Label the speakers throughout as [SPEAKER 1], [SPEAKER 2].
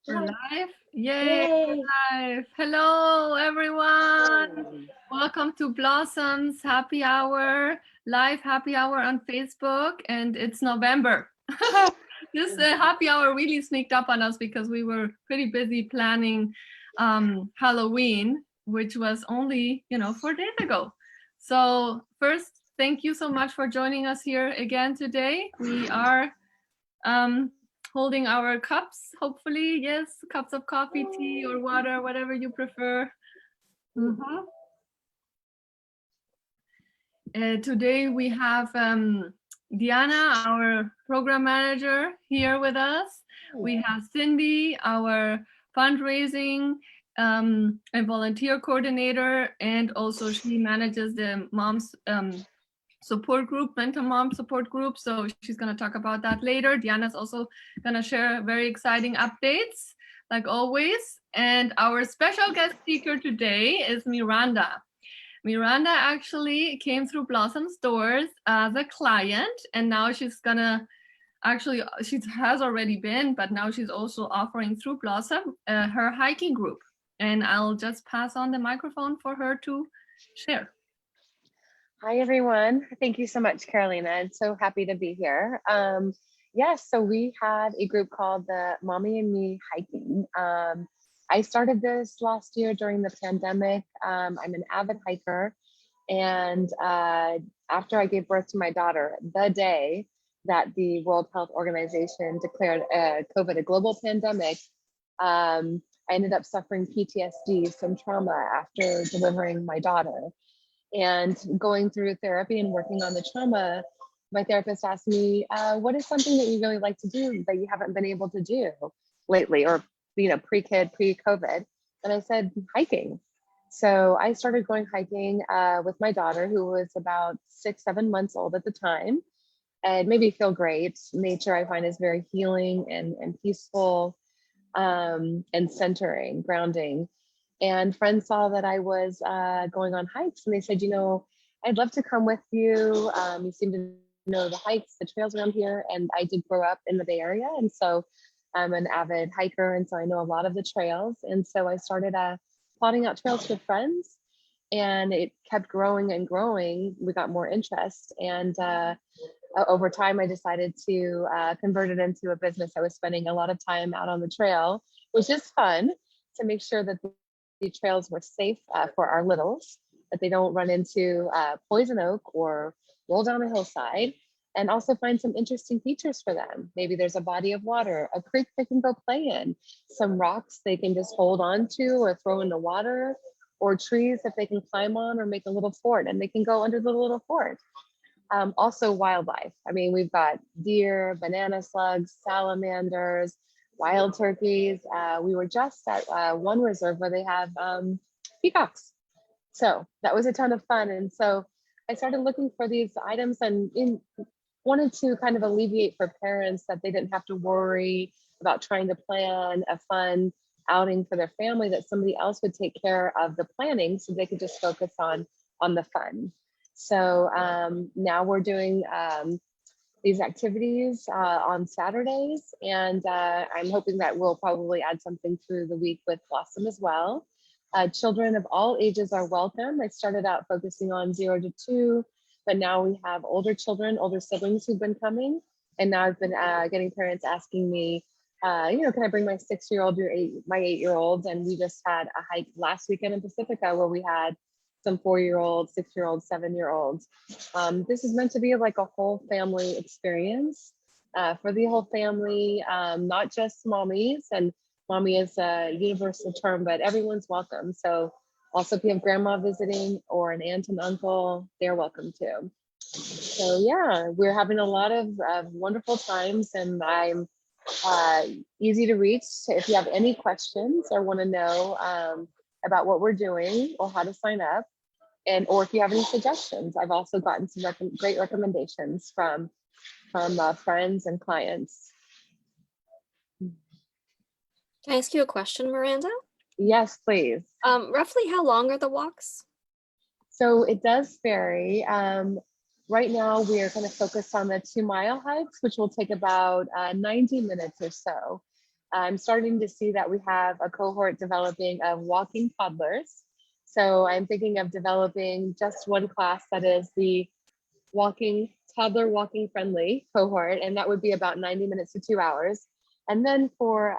[SPEAKER 1] We're live. Yay,
[SPEAKER 2] Yay!
[SPEAKER 1] we're live. Hello, everyone. Welcome to Blossoms Happy Hour, live happy hour on Facebook. And it's November. This happy hour really sneaked up on us because we were pretty busy planning Halloween, which was only, 4 days ago. So first, thank you so much for joining us here again today. We are holding our cups, hopefully, yes, cups of coffee, tea, or water, whatever you prefer. Today we have Diana, our program manager, here with us. We have Cindy, our fundraising and volunteer coordinator, and also she manages the moms support group, mental mom support group. So she's going to talk about that later. Diana's also going to share very exciting updates, like always. And our special guest speaker today is Miranda. Miranda actually came through Blossom Stores as a client, and now she's gonna she has already been, but now she's also offering through Blossom her hiking group. And I'll just pass on the microphone for her to share.
[SPEAKER 2] Hi, everyone. Thank you so much, Carolina. I'm so happy to be here. Yes, so we had a group called the Mommy and Me Hiking. I started this last year during the pandemic. I'm an avid hiker. And after I gave birth to my daughter, the day that the World Health Organization declared COVID a global pandemic, I ended up suffering PTSD, some trauma after delivering my daughter. And going through therapy and working on the trauma, my therapist asked me, what is something that you really like to do that you haven't been able to do lately, or pre-kid, pre-COVID? And I said, hiking. So I started going hiking with my daughter, who was about 6-7 months old at the time. And it made me feel great. Nature, I find, is very healing and peaceful and centering, grounding. And friends saw that I was going on hikes, and they said, I'd love to come with you. You seem to know the hikes, the trails around here. And I did grow up in the Bay Area. And so I'm an avid hiker. And so I know a lot of the trails. And so I started plotting out trails with friends, and it kept growing and growing. We got more interest. And over time, I decided to convert it into a business. I was spending a lot of time out on the trail, which is fun, to make sure that the trails were safe for our littles, that they don't run into poison oak or roll down a hillside, and also find some interesting features for them. Maybe there's a body of water, a creek they can go play in, some rocks they can just hold on to or throw in the water, or trees that they can climb on or make a little fort, and they can go under the little fort. Also wildlife. I mean, we've got deer, banana slugs, salamanders, wild turkeys. We were just at one reserve where they have peacocks. So that was a ton of fun. And so I started looking for these items and wanted to kind of alleviate for parents that they didn't have to worry about trying to plan a fun outing for their family, that somebody else would take care of the planning so they could just focus on the fun. So now we're doing these activities on Saturdays, and I'm hoping that we'll probably add something through the week with Blossom as well. Children of all ages are welcome. I started out focusing on 0 to 2, but now we have older children, older siblings who've been coming, and now I've been getting parents asking me, can I bring my 6-year-old or my 8-year-old? And we just had a hike last weekend in Pacifica where we had some 4-year-olds, 6-year-olds, 7-year-olds. This is meant to be like a whole family experience for the whole family, not just mommies. And mommy is a universal term, but everyone's welcome. So also if you have grandma visiting or an aunt and uncle, they're welcome too. So yeah, we're having a lot of wonderful times, and I'm easy to reach. If you have any questions or want to know about what we're doing or how to sign up, or if you have any suggestions. I've also gotten some great recommendations from friends and clients.
[SPEAKER 3] Can I ask you a question, Miranda?
[SPEAKER 2] Yes, please.
[SPEAKER 3] Roughly how long are the walks?
[SPEAKER 2] So it does vary. Right now, we are kind of focused on the 2-mile hikes, which will take about 90 minutes or so. I'm starting to see that we have a cohort developing of walking toddlers. So I'm thinking of developing just one class that is the toddler walking friendly cohort, and that would be about 90 minutes to 2 hours. And then for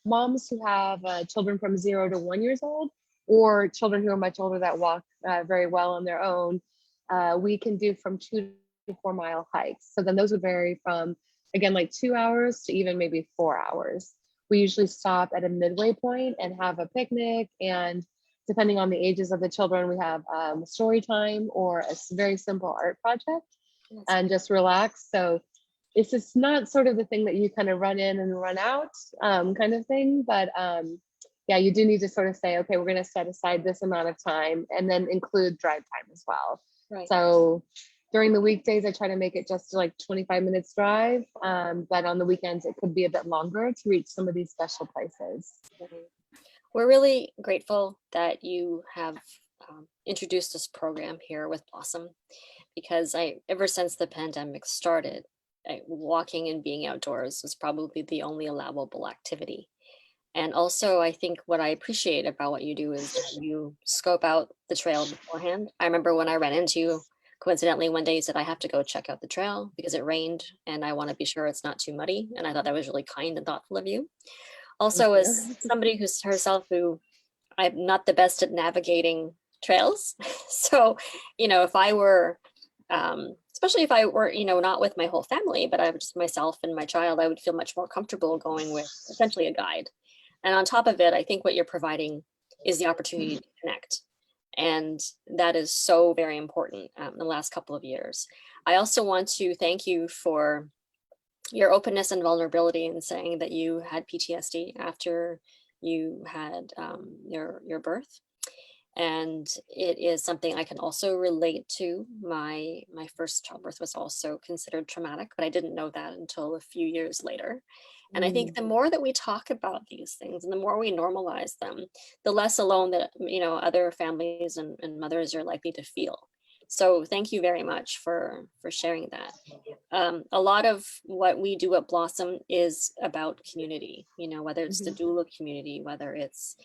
[SPEAKER 2] moms who have children from 0 to 1 years old, or children who are much older that walk very well on their own, we can do from 2 to 4 mile hikes. So then those would vary from, again, like 2 hours to even maybe 4 hours. We usually stop at a midway point and have a picnic, and depending on the ages of the children, we have story time or a very simple art project and just relax. So it's just not sort of the thing that you kind of run in and run out kind of thing. But yeah, you do need to sort of say, okay, we're going to set aside this amount of time and then include drive time as well.
[SPEAKER 3] Right.
[SPEAKER 2] So during the weekdays, I try to make it just like 25 minutes drive. But on the weekends, it could be a bit longer to reach some of these special places.
[SPEAKER 3] We're really grateful that you have introduced this program here with Blossom, because ever since the pandemic started, walking and being outdoors was probably the only allowable activity. And also, I think what I appreciate about what you do is that you scope out the trail beforehand. I remember when I ran into you, coincidentally, one day you said, I have to go check out the trail because it rained and I want to be sure it's not too muddy. And I thought that was really kind and thoughtful of you. Also, as somebody who's herself who I'm not the best at navigating trails. So, if I were, especially if I were, not with my whole family, but I was just myself and my child, I would feel much more comfortable going with essentially a guide. And on top of it, I think what you're providing is the opportunity to connect. And that is so very important in the last couple of years. I also want to thank you for your openness and vulnerability in saying that you had PTSD after you had your birth. And it is something I can also relate to. My first childbirth was also considered traumatic, but I didn't know that until a few years later. And I think the more that we talk about these things and the more we normalize them, the less alone that other families and mothers are likely to feel. So thank you very much for sharing that. A lot of what we do at Blossom is about community, whether it's the doula community, whether it's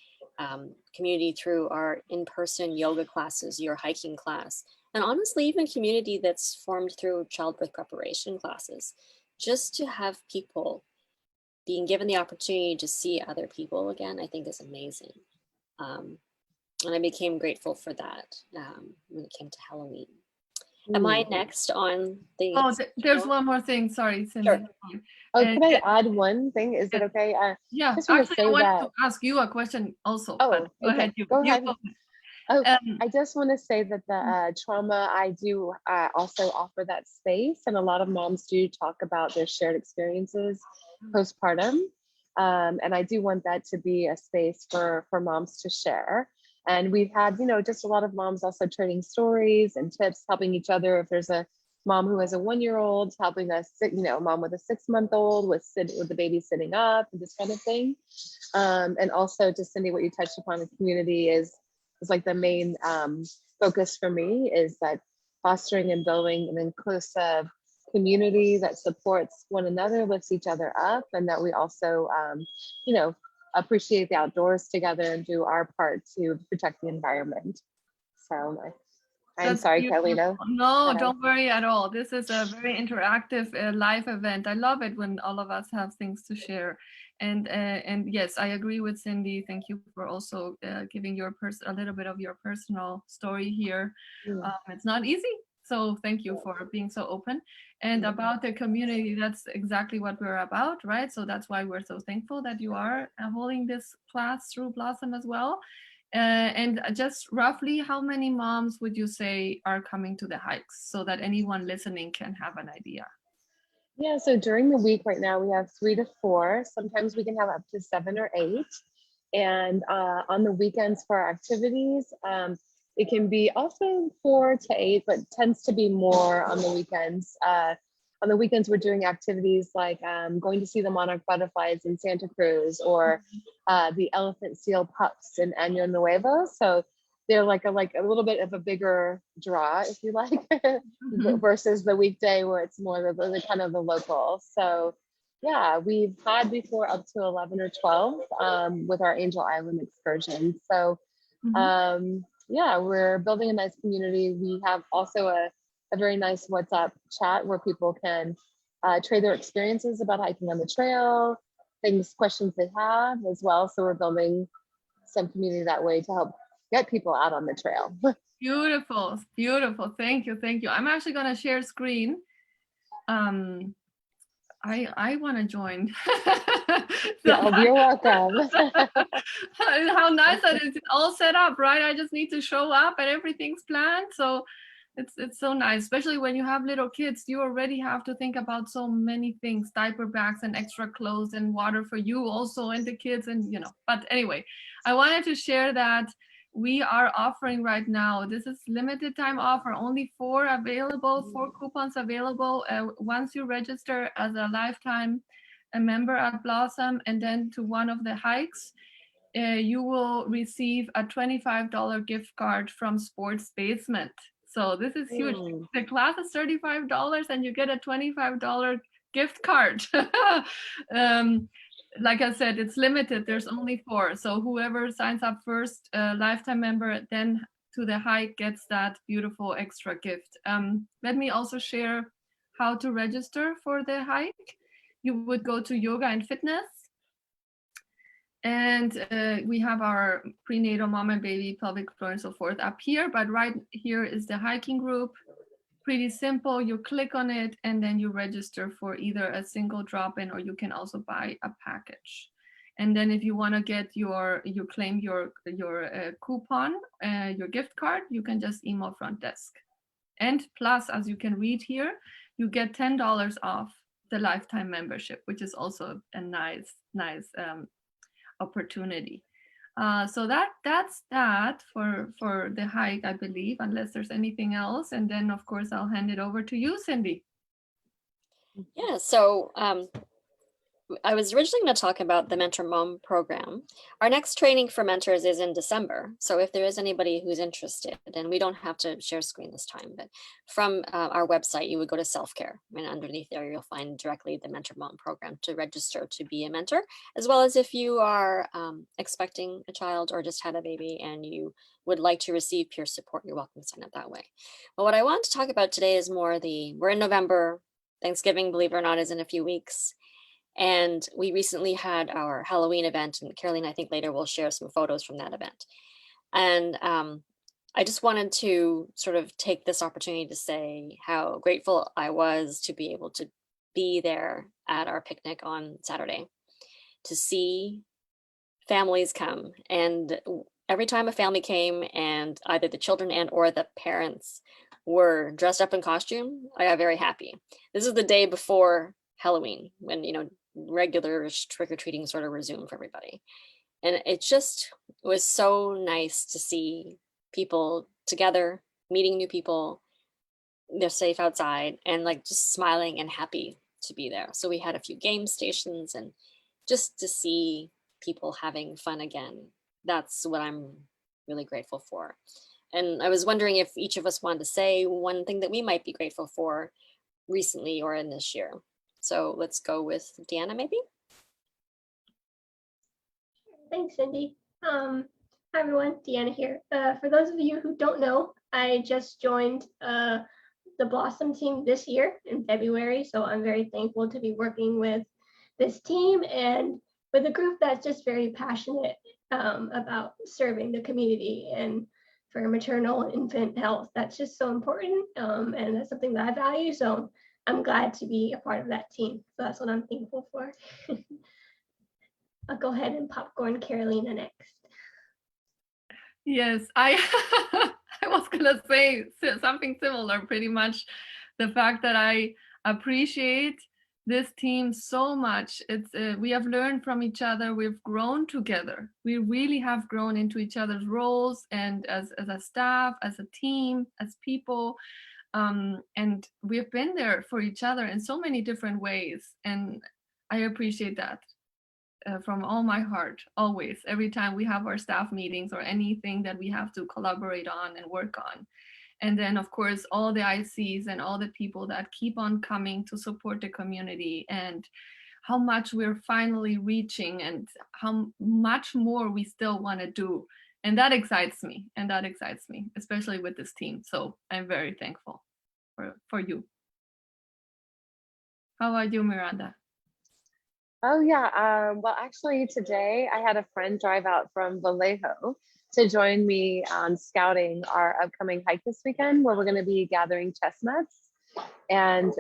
[SPEAKER 3] community through our in-person yoga classes, your hiking class, and honestly, even community that's formed through childbirth preparation classes, just to have people being given the opportunity to see other people again, I think is amazing. And I became grateful for that when it came to Halloween. Am I next on the?
[SPEAKER 1] Oh, there's one more thing. Sorry, Cindy.
[SPEAKER 3] Sure.
[SPEAKER 2] Oh, can I add one thing? Is it okay?
[SPEAKER 1] Yeah,
[SPEAKER 2] just
[SPEAKER 1] actually, I wanted
[SPEAKER 2] that...
[SPEAKER 1] to ask you a question also.
[SPEAKER 2] Oh,
[SPEAKER 1] go ahead.
[SPEAKER 2] Go ahead. Oh, I just want to say that the trauma, I do also offer that space, and a lot of moms do talk about their shared experiences postpartum, and I do want that to be a space for moms to share. And we've had, just a lot of moms also trading stories and tips, helping each other. If there's a mom who has a 1-year-old, helping us, mom with a 6-month-old with the baby sitting up, and this kind of thing. And also, just Cindy, what you touched upon, the community is like the main focus for me, is that fostering and building an inclusive community that supports one another, lifts each other up, and that we also, appreciate the outdoors together and do our part to protect the environment. So I'm sorry, Carolina.
[SPEAKER 1] No, don't worry at all. This is a very interactive live event. I love it when all of us have things to share. And yes, I agree with Cindy. Thank you for also giving a little bit of your personal story here. It's not easy. So thank you for being so open. And about the community, that's exactly what we're about, right? So that's why we're so thankful that you are holding this class through Blossom as well. And just roughly, how many moms would you say are coming to the hikes, so that anyone listening can have an idea?
[SPEAKER 2] Yeah, so during the week right now, we have 3 to 4. Sometimes we can have up to 7 or 8. And on the weekends for our activities, it can be also 4 to 8, but tends to be more on the weekends. On the weekends, we're doing activities like going to see the monarch butterflies in Santa Cruz, or the elephant seal pups in Año Nuevo. So they're like a little bit of a bigger draw, if you like, versus the weekday where it's more the kind of the local. So Yeah, we've had before up to 11 or 12 with our Angel Island excursion. So
[SPEAKER 1] Mhm.
[SPEAKER 2] yeah, we're building a nice community. We have also a very nice WhatsApp chat where people can trade their experiences about hiking on the trail, questions they have as well. So we're building some community that way to help get people out on the trail.
[SPEAKER 1] Beautiful, beautiful. Thank you, thank you. I'm actually gonna share screen. I want to join.
[SPEAKER 2] You're welcome.
[SPEAKER 1] How nice that it's all set up, right? I just need to show up and everything's planned. So it's so nice, especially when you have little kids. You already have to think about so many things, diaper bags and extra clothes and water for you also and the kids and But anyway, I wanted to share that we are offering right now, this is limited time offer, only 4 coupons available. Once you register as a lifetime member at Blossom and then to one of the hikes, you will receive a $25 gift card from Sports Basement. So this is huge. The class is $35 and you get a $25 gift card. Like I said, it's limited. There's only 4. So whoever signs up first, lifetime member, then to the hike gets that beautiful extra gift. Let me also share how to register for the hike. You would go to Yoga and Fitness. And we have our prenatal mom and baby, pelvic floor and so forth up here. But right here is the hiking group. Pretty simple. You click on it and then you register for either a single drop-in or you can also buy a package. And then if you want to get you claim your coupon, your gift card, you can just email front desk. And plus, as you can read here, you get $10 off the lifetime membership, which is also a nice opportunity. So that's that for the hike, I believe, unless there's anything else. And then, of course, I'll hand it over to you, Cindy.
[SPEAKER 3] Yeah, so I was originally going to talk about the Mentor Mom program. Our next training for mentors is in December. So if there is anybody who's interested, and we don't have to share screen this time, but from our website, you would go to self-care, and underneath there, you'll find directly the Mentor Mom program to register to be a mentor, as well as if you are expecting a child or just had a baby and you would like to receive peer support, you're welcome to sign up that way. But what I want to talk about today is more we're in November, Thanksgiving, believe it or not, is in a few weeks. And we recently had our Halloween event, and Caroline, I think later will share some photos from that event. And I just wanted to sort of take this opportunity to say how grateful I was to be able to be there at our picnic on Saturday, to see families come. And every time a family came and either the children and or the parents were dressed up in costume, I got very happy. This is the day before Halloween, when regular trick-or-treating sort of resumed for everybody. And it was so nice to see people together, meeting new people, they're safe outside, and just smiling and happy to be there. So we had a few game stations, and just to see people having fun again, that's what I'm really grateful for. And I was wondering if each of us wanted to say one thing that we might be grateful for recently or in this year. So let's go with Deanna, maybe.
[SPEAKER 4] Thanks, Cindy. Hi, everyone. Deanna here. For those of you who don't know, I just joined the Blossom team this year in February. So I'm very thankful to be working with this team and with a group that's just very passionate about serving the community and for maternal and infant health. That's just so important. And that's something that I value. So I'm glad to be a part of that team. So that's what I'm thankful for. I'll go ahead and popcorn Carolina next.
[SPEAKER 1] Yes, I was gonna say something similar, pretty much the fact that I appreciate this team so much. It's we have learned from each other, we've grown together. We really have grown into each other's roles and as a staff, as a team, as people. And we've been there for each other in so many different ways. And I appreciate that from all my heart, always, every time we have our staff meetings or anything that we have to collaborate on and work on. And then, of course, all the ICs and all the people that keep on coming to support the community and how much we're finally reaching and how much more we still want to do. And that excites me, especially with this team. So I'm very thankful for you. How about you, Miranda?
[SPEAKER 2] Oh yeah. Well, actually today I had a friend drive out from Vallejo to join me on scouting our upcoming hike this weekend, where we're going to be gathering chestnuts and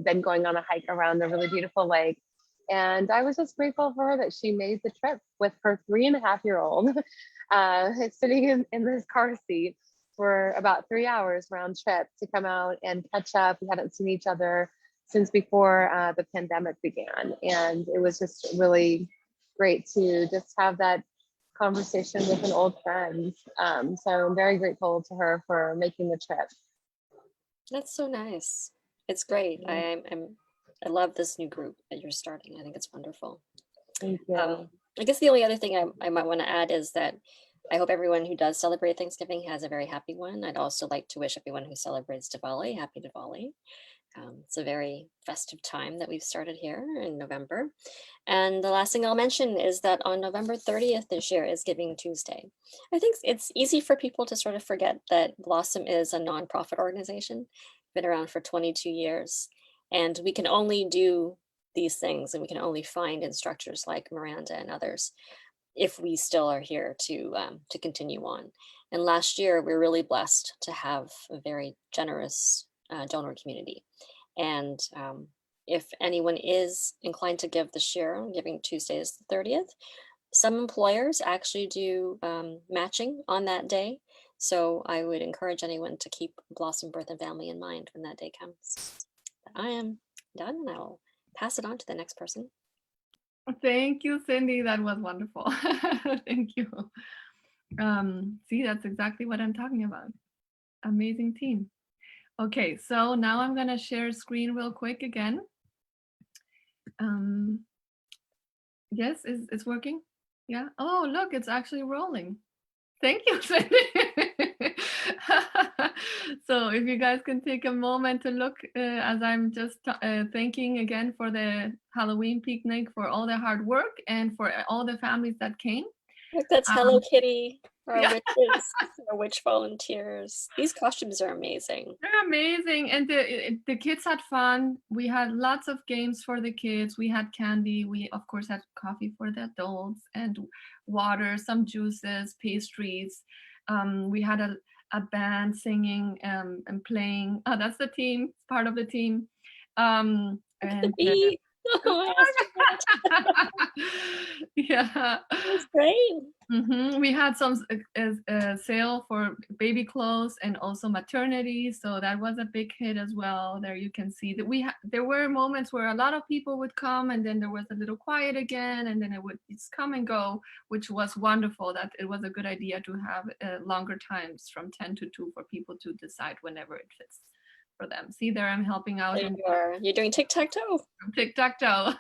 [SPEAKER 2] then going on a hike around the really beautiful lake. And I was just grateful for her that she made the trip with her 3.5-year-old sitting in this car seat for about 3 hours round trip to come out and catch up. We hadn't seen each other since before the pandemic began. And it was just really great to just have that conversation with an old friend. So I'm very grateful to her for making the trip.
[SPEAKER 3] That's so nice. It's great. I love this new group that you're starting. I think it's wonderful.
[SPEAKER 2] Thank you.
[SPEAKER 3] I guess the only other thing I might want to add is that I hope everyone who does celebrate Thanksgiving has a very happy one. I'd also like to wish everyone who celebrates Diwali, happy Diwali. It's a very festive time that we've started here in November. And the last thing I'll mention is that on November 30th this year is Giving Tuesday. I think it's easy for people to sort of forget that Blossom is a nonprofit organization, been around for 22 years. And we can only do these things and we can only find instructors like Miranda and others if we still are here to continue on. And last year, we were really blessed to have a very generous donor community. And if anyone is inclined to give this year, Giving Tuesday is the 30th, some employers actually do matching on that day. So I would encourage anyone to keep Blossom Birth and Family in mind when that day comes. I am done and I will pass it on to the next person.
[SPEAKER 1] Thank you, Cindy. That was wonderful. Thank you. See, that's exactly what I'm talking about. Amazing team. Okay, so now I'm gonna share screen real quick again. Yes, it's working? Yeah. Oh, look, it's actually rolling. Thank you, Cindy. So if you guys can take a moment to look as I'm just thanking again for the Halloween picnic, for all the hard work and for all the families that came.
[SPEAKER 3] Look, that's Hello Kitty, our
[SPEAKER 1] yeah.
[SPEAKER 3] witches, our witch volunteers. These costumes are amazing.
[SPEAKER 1] They're amazing. And the kids had fun. We had lots of games for the kids. We had candy. We, of course, had coffee for the adults and water, some juices, pastries. We had a band singing and playing. Oh, that's the team, part of the team. And
[SPEAKER 3] Oh,
[SPEAKER 1] yeah,
[SPEAKER 3] that's great.
[SPEAKER 1] We had some sale for baby clothes and also maternity, so that was a big hit as well. There you can see that there were moments where a lot of people would come and then there was a little quiet again and then it would just come and go, which was wonderful. That it was a good idea to have longer times from 10 to 2 for people to decide whenever it fits for them. See, there I'm helping out.
[SPEAKER 3] There you are. You're doing tic-tac-toe.
[SPEAKER 1] Tic-tac-toe.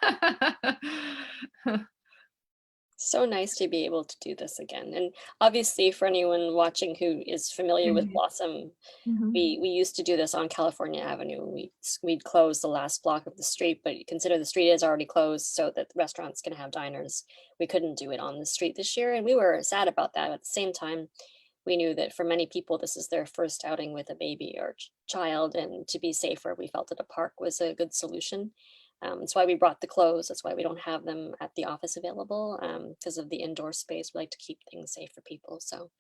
[SPEAKER 3] So nice to be able to do this again. And obviously for anyone watching who is familiar with Blossom, we used to do this on California Avenue. We'd close the last block of the street, but consider the street is already closed so that the restaurants can have diners. We couldn't do it on the street this year. And we were sad about that. At the same time, we knew that for many people, this is their first outing with a baby or child, and to be safer, we felt that a park was a good solution. That's why we brought the clothes. That's why we don't have them at the office available because of the indoor space. We like to keep things safe for people. So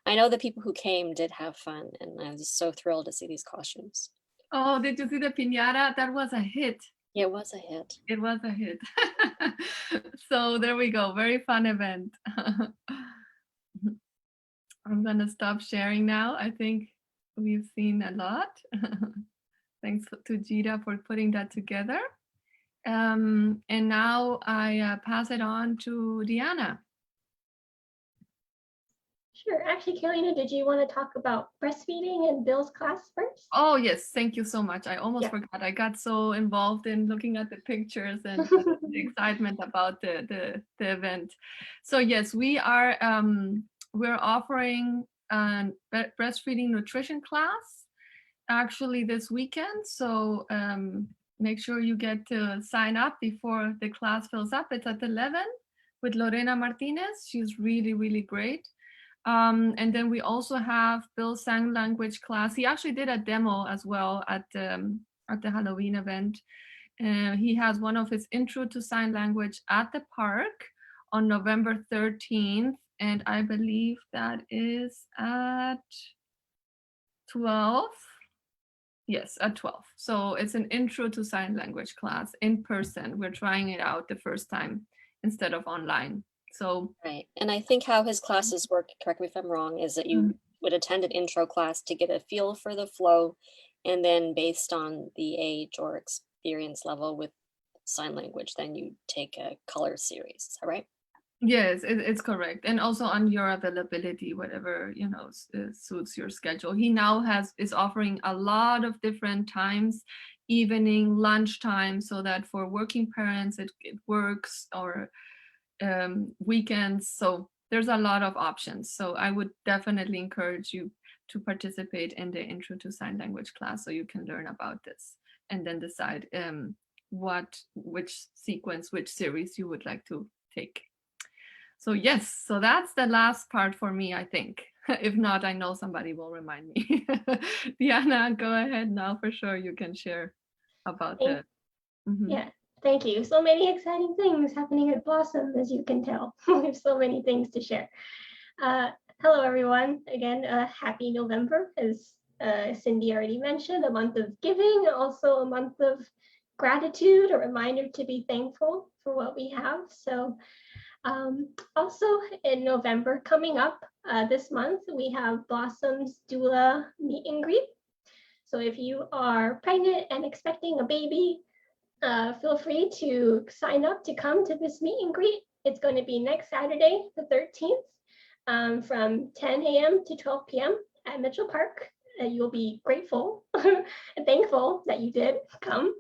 [SPEAKER 3] I know the people who came did have fun, and I was so thrilled to see these costumes.
[SPEAKER 1] Oh, did you see the piñata? That was a hit.
[SPEAKER 3] Yeah, it was a hit.
[SPEAKER 1] It was a hit. So there we go. Very fun event. I'm going to stop sharing now. I think we've seen a lot. Thanks to Gita for putting that together. And now I pass it on to Diana.
[SPEAKER 4] Sure. Actually, Carolina, did you want to talk about breastfeeding and Bill's class first?
[SPEAKER 1] Oh, yes. Thank you so much. I almost forgot. I got so involved in looking at the pictures and the excitement about the event. So yes, we are we're offering a breastfeeding nutrition class actually this weekend. So make sure you get to sign up before the class fills up. It's at 11 with Lorena Martinez. She's really, really great. And then we also have Bill's sign language class. He actually did a demo as well at the Halloween event. He has one of his intro to sign language at the park on November 13th. And I believe that is at 12. Yes, at 12. So it's an intro to sign language class in person. We're trying it out the first time instead of online. So
[SPEAKER 3] right. And I think how his classes work, correct me if I'm wrong, is that you would attend an intro class to get a feel for the flow. And then based on the age or experience level with sign language, then you take a color series. Is that right?
[SPEAKER 1] yes, it's correct. And also on your availability, whatever, suits your schedule. He now is offering a lot of different times, evening, lunchtime, so that for working parents, it works, or weekends. So there's a lot of options. So I would definitely encourage you to participate in the intro to sign language class so you can learn about this and then decide which series you would like to take. So yes, so that's the last part for me, I think. If not, I know somebody will remind me. Diana, go ahead now, for sure you can share about it.
[SPEAKER 4] Yeah, thank you. So many exciting things happening at Blossom, as you can tell. We have so many things to share. Hello, everyone. Again, happy November, as Cindy already mentioned, a month of giving, also a month of gratitude, a reminder to be thankful for what we have. So also in November coming up this month, we have Blossom's Doula meet and greet. So if you are pregnant and expecting a baby, feel free to sign up to come to this meet and greet. It's going to be next Saturday, the 13th, from 10 a.m. to 12 p.m. at Mitchell Park. You'll be grateful and thankful that you did come.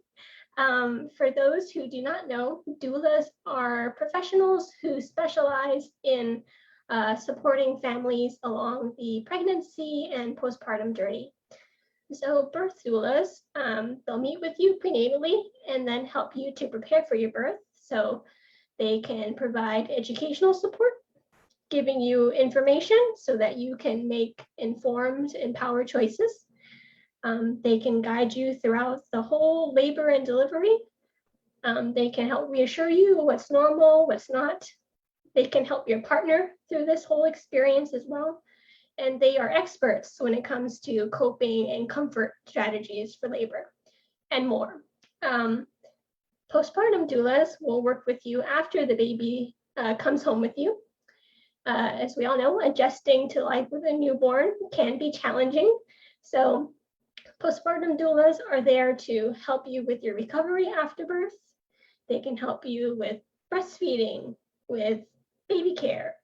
[SPEAKER 4] For those who do not know, doulas are professionals who specialize in supporting families along the pregnancy and postpartum journey. So birth doulas, they'll meet with you prenatally and then help you to prepare for your birth. So they can provide educational support, giving you information so that you can make informed, empowered choices. They can guide you throughout the whole labor and delivery. They can help reassure you what's normal, what's not. They can help your partner through this whole experience as well. And they are experts when it comes to coping and comfort strategies for labor and more. Postpartum doulas will work with you after the baby comes home with you. As we all know, adjusting to life with a newborn can be challenging. So postpartum doulas are there to help you with your recovery after birth. They can help you with breastfeeding, with baby care,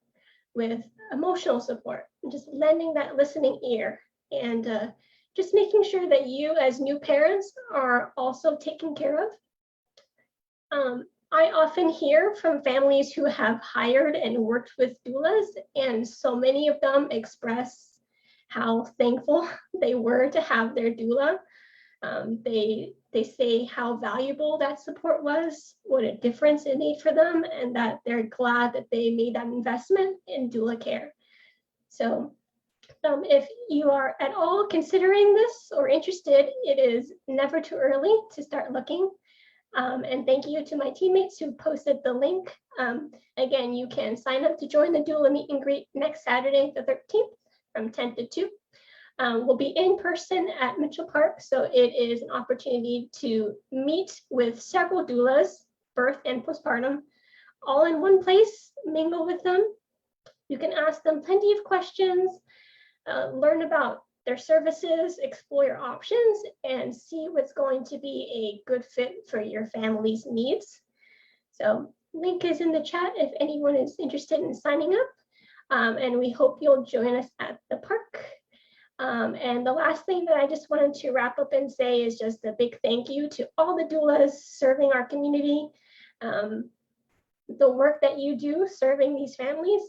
[SPEAKER 4] with emotional support, and just lending that listening ear, and just making sure that you as new parents are also taken care of. I often hear from families who have hired and worked with doulas, and so many of them express how thankful they were to have their doula. They say how valuable that support was, what a difference it made for them, and that they're glad that they made that investment in doula care. So if you are at all considering this or interested, it is never too early to start looking. And thank you to my teammates who posted the link. Again, you can sign up to join the doula meet and greet next Saturday, the 13th, from 10 to 2. We'll be in person at Mitchell Park, so it is an opportunity to meet with several doulas, birth and postpartum, all in one place, mingle with them. You can ask them plenty of questions, learn about their services, explore your options, and see what's going to be a good fit for your family's needs. So link is in the chat if anyone is interested in signing up, and we hope you'll join us at the park. And the last thing that I just wanted to wrap up and say is just a big thank you to all the doulas serving our community. The work that you do serving these families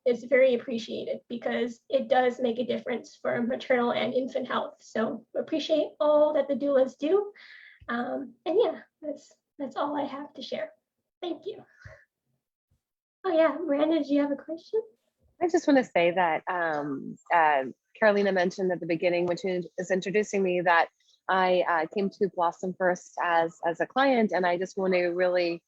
[SPEAKER 4] is very appreciated because it does make a difference for maternal and infant health. So appreciate all that the doulas do. And yeah, that's all I have to share. Thank you. Oh yeah, Miranda, did you have a question?
[SPEAKER 2] I just want to say that Carolina mentioned at the beginning when she was introducing me that I came to Blossom first as a client, and I just want to really,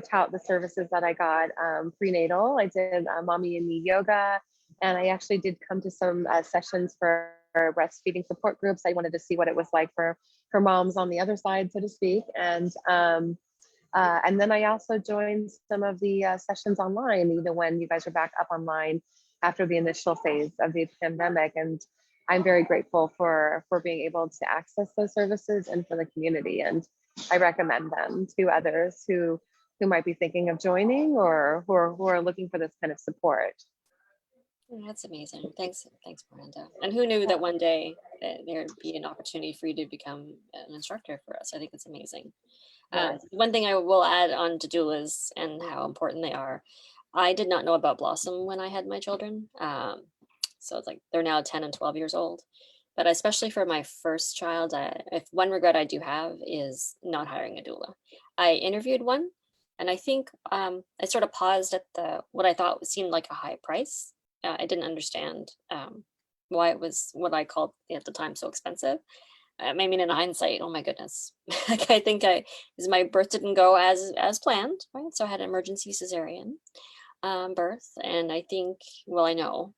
[SPEAKER 2] tout the services that I got prenatal. I did mommy and me yoga, and I actually did come to some sessions for breastfeeding support groups. I wanted to see what it was like for moms on the other side, so to speak, and then I also joined some of the sessions online, even when you guys are back up online after the initial phase of the pandemic. And I'm very grateful for being able to access those services and for the community. And I recommend them to others who might be thinking of joining or who are looking for this kind of support.
[SPEAKER 3] That's amazing. Thanks, Miranda. And who knew that one day there'd be an opportunity for you to become an instructor for us? I think it's amazing.
[SPEAKER 2] Yes.
[SPEAKER 3] One thing I will add on to doulas and how important they are. I did not know about Blossom when I had my children. So it's like they're now 10 and 12 years old. But especially for my first child, if one regret I do have is not hiring a doula. I interviewed one, and I think I sort of paused at what I thought seemed like a high price. I didn't understand why it was what I called at the time so expensive. I mean, in hindsight, oh my goodness, like I think my birth didn't go as planned, right? So I had an emergency cesarean birth, and I think, well, I know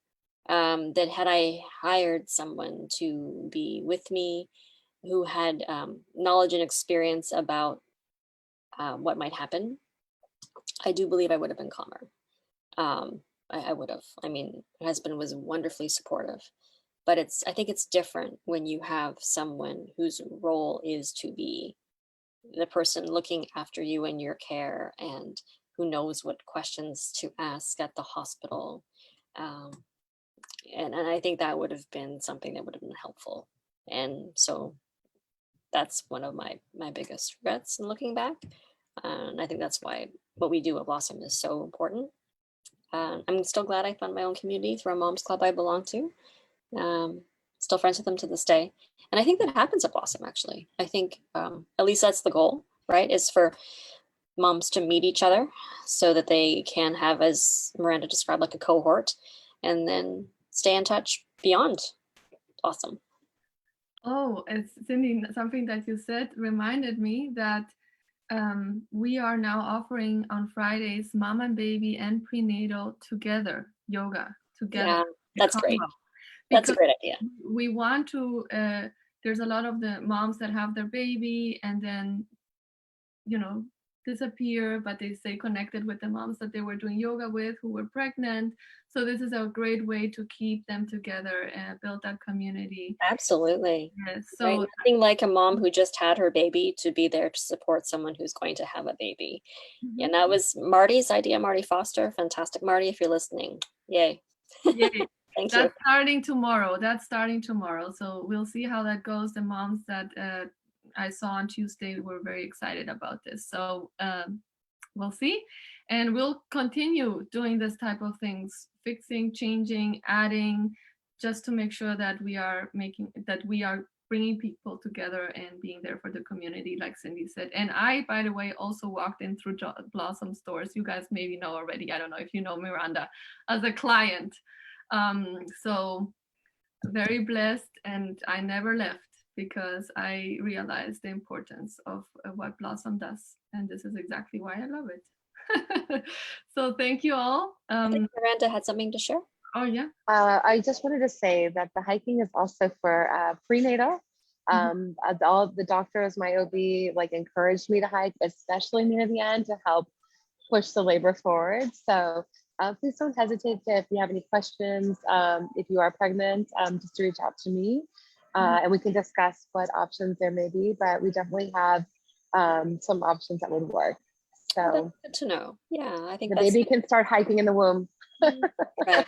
[SPEAKER 3] that had I hired someone to be with me who had knowledge and experience about what might happen, I do believe I would have been calmer. I would have. I mean, my husband was wonderfully supportive, but I think it's different when you have someone whose role is to be the person looking after you and your care and who knows what questions to ask at the hospital. And I think that would have been something that would have been helpful. And so that's one of my biggest regrets in looking back. And I think that's why what we do at Blossom is so important. I'm still glad I found my own community through a mom's club I belong to. Still friends with them to this day. And I think that happens at Blossom, actually. I think at least that's the goal, right? Is for moms to meet each other so that they can have, as Miranda described, like a cohort, and then stay in touch beyond Blossom.
[SPEAKER 1] Oh, it's Cindy, something that you said reminded me that we are now offering on Fridays mom and baby and prenatal together, yoga together.
[SPEAKER 3] Yeah, that's great. That's a great idea.
[SPEAKER 1] We want to, there's a lot of the moms that have their baby and then, disappear, but they stay connected with the moms that they were doing yoga with who were pregnant. So this is a great way to keep them together and build that community.
[SPEAKER 3] Absolutely.
[SPEAKER 1] Yes. So
[SPEAKER 3] right? Nothing like a mom who just had her baby to be there to support someone who's going to have a baby. Mm-hmm. And that was Marty's idea, Marty Foster. Fantastic, Marty, if you're listening. Yay.
[SPEAKER 1] Yay.
[SPEAKER 3] Thank
[SPEAKER 1] That's
[SPEAKER 3] you.
[SPEAKER 1] That's starting tomorrow. So we'll see how that goes. The moms that I saw on Tuesday were very excited about this. So we'll see. And we'll continue doing this type of things, fixing, changing, adding, just to make sure that we are bringing people together and being there for the community, like Cindy said. And I, by the way, also walked in through Blossom stores. You guys maybe know already. I don't know if you know Miranda as a client. So very blessed, and I never left because I realized the importance of what Blossom does, and this is exactly why I love it. So thank you all.
[SPEAKER 3] I think Miranda had something to share.
[SPEAKER 1] Oh yeah.
[SPEAKER 2] I just wanted to say that the hiking is also for prenatal. All the doctors, my OB, encouraged me to hike, especially near the end, to help push the labor forward. So please don't hesitate if you have any questions. If you are pregnant, just reach out to me and we can discuss what options there may be, but we definitely have some options that would work. So
[SPEAKER 3] that's good to know. Yeah, I think
[SPEAKER 2] the baby can start hiking in the womb.
[SPEAKER 3] Right.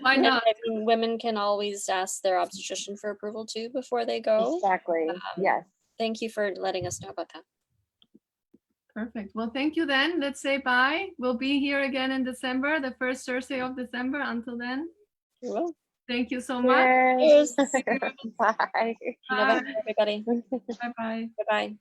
[SPEAKER 1] Why not?
[SPEAKER 3] I mean, women can always ask their obstetrician for approval too before they go.
[SPEAKER 2] Exactly. Yes.
[SPEAKER 3] Thank you for letting us know about that.
[SPEAKER 1] Perfect. Well, thank you then. Let's say bye. We'll be here again in December, the first Thursday of December. Until then.
[SPEAKER 3] You will.
[SPEAKER 1] Thank you so much.
[SPEAKER 2] Cheers. Bye.
[SPEAKER 3] Bye. Everybody.
[SPEAKER 1] Bye-bye.
[SPEAKER 3] Bye-bye.